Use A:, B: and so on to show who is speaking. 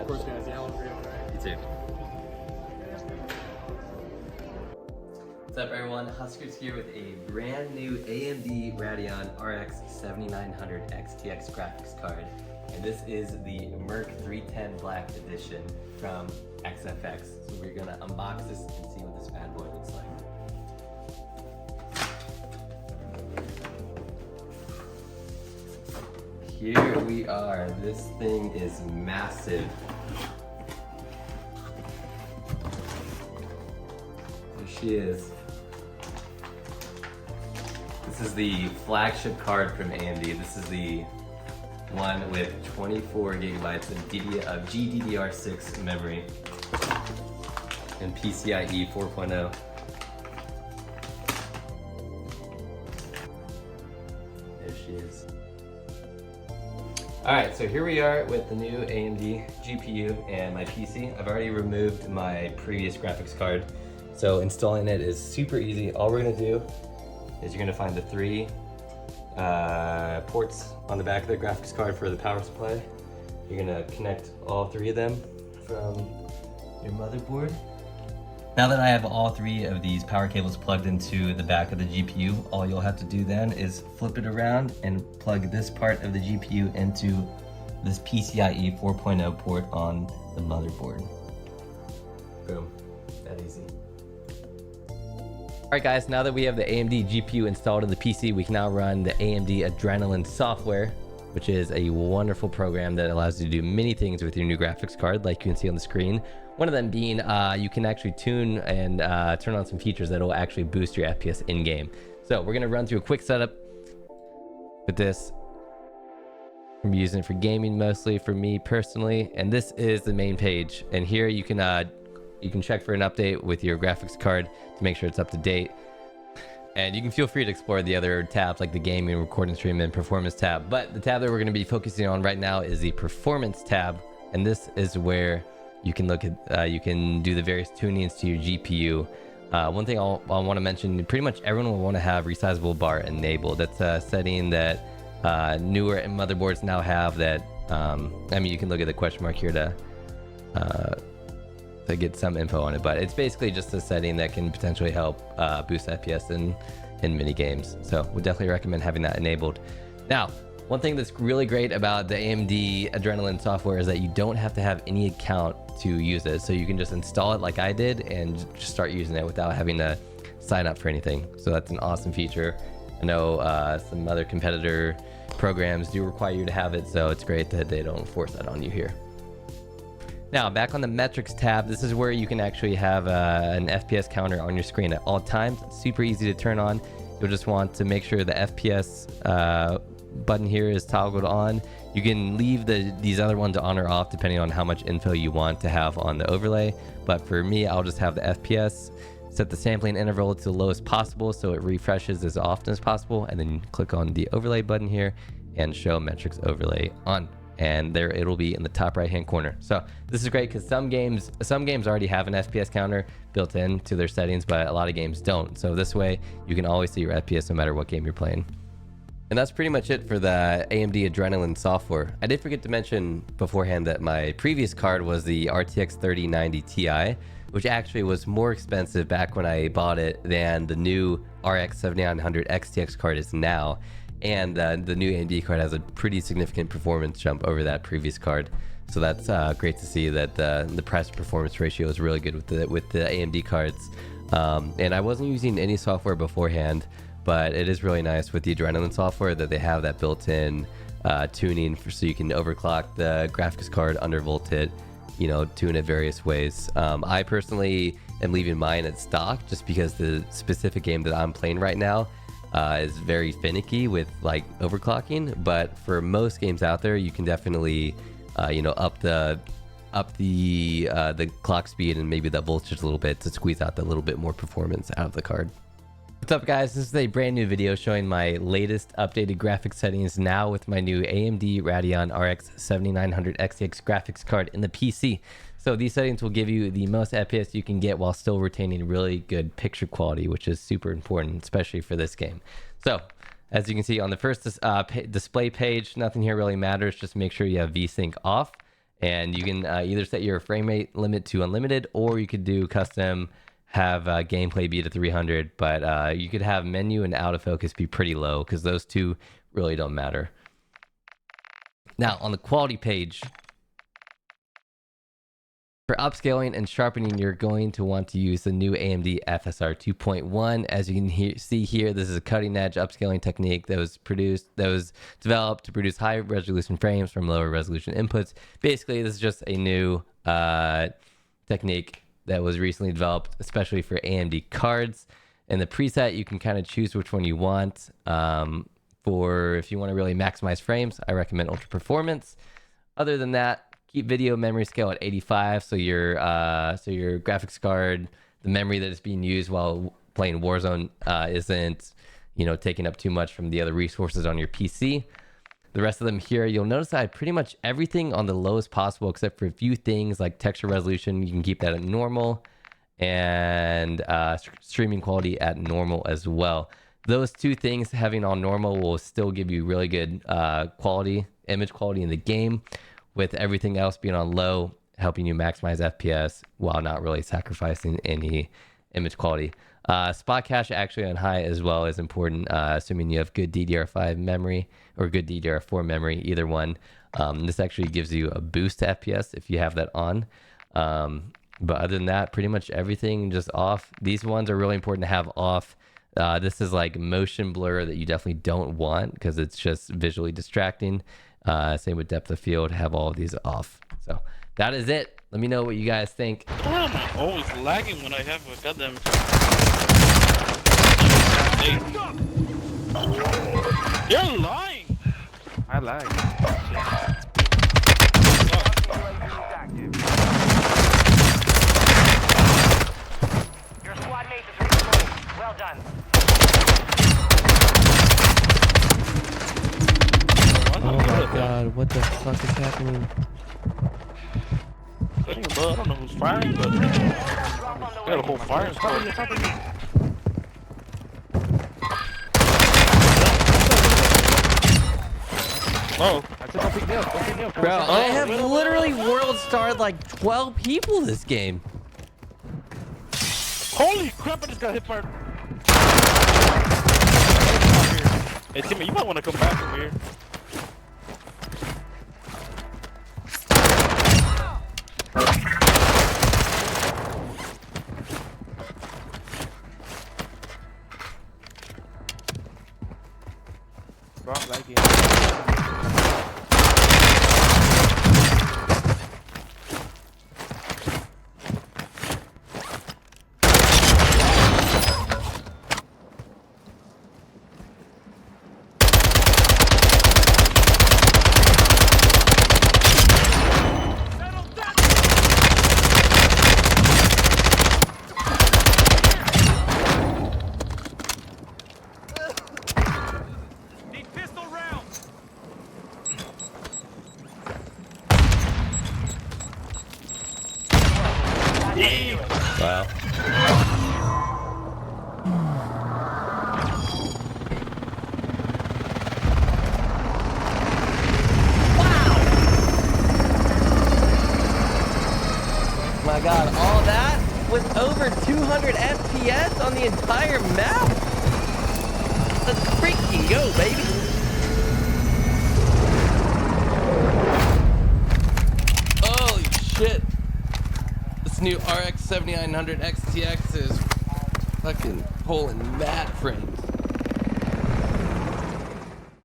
A: Of course, guys. Yeah, I'll agree on that.
B: You too. What's up, everyone? HusKerrs here with a brand new AMD Radeon RX 7900 XTX graphics card. And this is the Merc 310 Black Edition from XFX. So we're gonna unbox this and see what this bad boy looks like. Here we are. This thing is massive. There she is. This is the flagship card from AMD. This is the one with 24 gigabytes of GDDR6 memory and PCIe 4.0. There she is. Alright, so here we are with the new AMD GPU and my PC. I've already removed my previous graphics card, so installing it is super easy. All we're gonna do is you're gonna find the three ports on the back of the graphics card for the power supply. You're gonna connect all three of them from your motherboard. Now that I have all three of these power cables plugged into the back of the GPU, all you'll have to do then is flip it around and plug this part of the GPU into this PCIe 4.0 port on the motherboard. Boom, that easy. Alright guys, now that we have the AMD GPU installed in the PC, we can now run the AMD Adrenalin software, which is a wonderful program that allows you to do many things with your new graphics card, like you can see on the screen. One of them being you can actually tune and turn on some features that will actually boost your FPS in-game. So we're going to run through a quick setup with this. I'm using it for gaming mostly, for me personally, and this is the main page. And here you can check for an update with your graphics card to make sure it's up to date. And you can feel free to explore the other tabs like the gaming, recording, stream, and performance tab. But the tab that we're going to be focusing on right now is the performance tab. And this is where you can look at, you can do the various tunings to your GPU. One thing I'll want to mention, pretty much everyone will want to have resizable bar enabled. That's a setting that newer motherboards now have that, I mean, you can look at the question mark here to get some info on it, but it's basically just a setting that can potentially help boost FPS in mini games. So we'll definitely recommend having that enabled. Now, one thing that's really great about the AMD Adrenalin software is that you don't have to have any account to use it. So you can just install it like I did and just start using it without having to sign up for anything. So that's an awesome feature. I know some other competitor programs do require you to have it, so it's great that they don't force that on you here. Now, back on the metrics tab, this is where you can actually have an FPS counter on your screen at all times. It's super easy to turn on. You'll just want to make sure the FPS button here is toggled on. You can leave these other ones on or off depending on how much info you want to have on the overlay. But for me, I'll just have the FPS, set the sampling interval to the lowest possible so it refreshes as often as possible, and then click on the overlay button here and show metrics overlay on. And there it'll be in the top right hand corner. So this is great because some games already have an FPS counter built into their settings, but a lot of games don't. So this way you can always see your FPS no matter what game you're playing. And that's pretty much it for the AMD Adrenalin software. I did forget to mention beforehand that my previous card was the RTX 3090 Ti, which actually was more expensive back when I bought it than the new RX 7900 XTX card is now. And the new AMD card has a pretty significant performance jump over that previous card. So that's great to see that the price performance ratio is really good with the AMD cards. And I wasn't using any software beforehand, but it is really nice with the Adrenalin software that they have that built-in tuning so you can overclock the graphics card, undervolt it, you know, tune it various ways. I personally am leaving mine at stock just because the specific game that I'm playing right now is very finicky with like overclocking. But for most games out there, you can definitely you know, up the clock speed and maybe the voltage a little bit to squeeze out that little bit more performance out of the card. What's up guys, this is a brand new video showing my latest updated graphics settings now with my new AMD Radeon RX 7900 XTX graphics card in the PC. So these settings will give you the most FPS you can get while still retaining really good picture quality, which is super important, especially for this game. So as you can see on the first display page, nothing here really matters. Just make sure you have VSync off. And you can either set your frame rate limit to unlimited, or you could do custom, have gameplay be to 300, but you could have menu and autofocus be pretty low because those two really don't matter. Now on the quality page, for upscaling and sharpening, you're going to want to use the new AMD FSR 2.1. As you can see here, this is a cutting edge upscaling technique that was developed to produce high resolution frames from lower resolution inputs. Basically, this is just a new technique that was recently developed, especially for AMD cards. And the preset, you can kind of choose which one you want. For if you want to really maximize frames, I recommend Ultra Performance. Other than that, keep video memory scale at 85, so your graphics card, the memory that is being used while playing Warzone isn't, taking up too much from the other resources on your PC. The rest of them here, you'll notice I have pretty much everything on the lowest possible, except for a few things like texture resolution. You can keep that at normal, and streaming quality at normal as well. Those two things having on normal will still give you really good image quality in the game, with everything else being on low, helping you maximize FPS while not really sacrificing any image quality. Spot cache actually on high as well is important, assuming you have good DDR5 memory or good DDR4 memory, either one. This actually gives you a boost to FPS if you have that on. But other than that, pretty much everything just off. These ones are really important to have off. This is like motion blur that you definitely don't want because it's just visually distracting. Same with depth of field, have all of these off. So that is it. Let me know what you guys think.
A: Why am I always lagging when I have a goddamn... You're lying!
C: I lag.
D: Your squad mate is redeployed. Well done.
B: Oh my god, what the fuck is happening?
A: I don't know who's firing, but I got a whole fire squad. Oh,
C: I said don't pick me up, don't pick me up.
B: Bro, I have literally world starred like 12 people this game.
A: holy crap, I just got hit by... Hey Timmy, you might want to come back over here.
C: Bro, I'm lagging.
B: Wow. My god, all that with over 200 FPS on the entire map? Let's freaking go, baby! Holy shit! This new RX 7900 XTX is fucking pulling mad frames.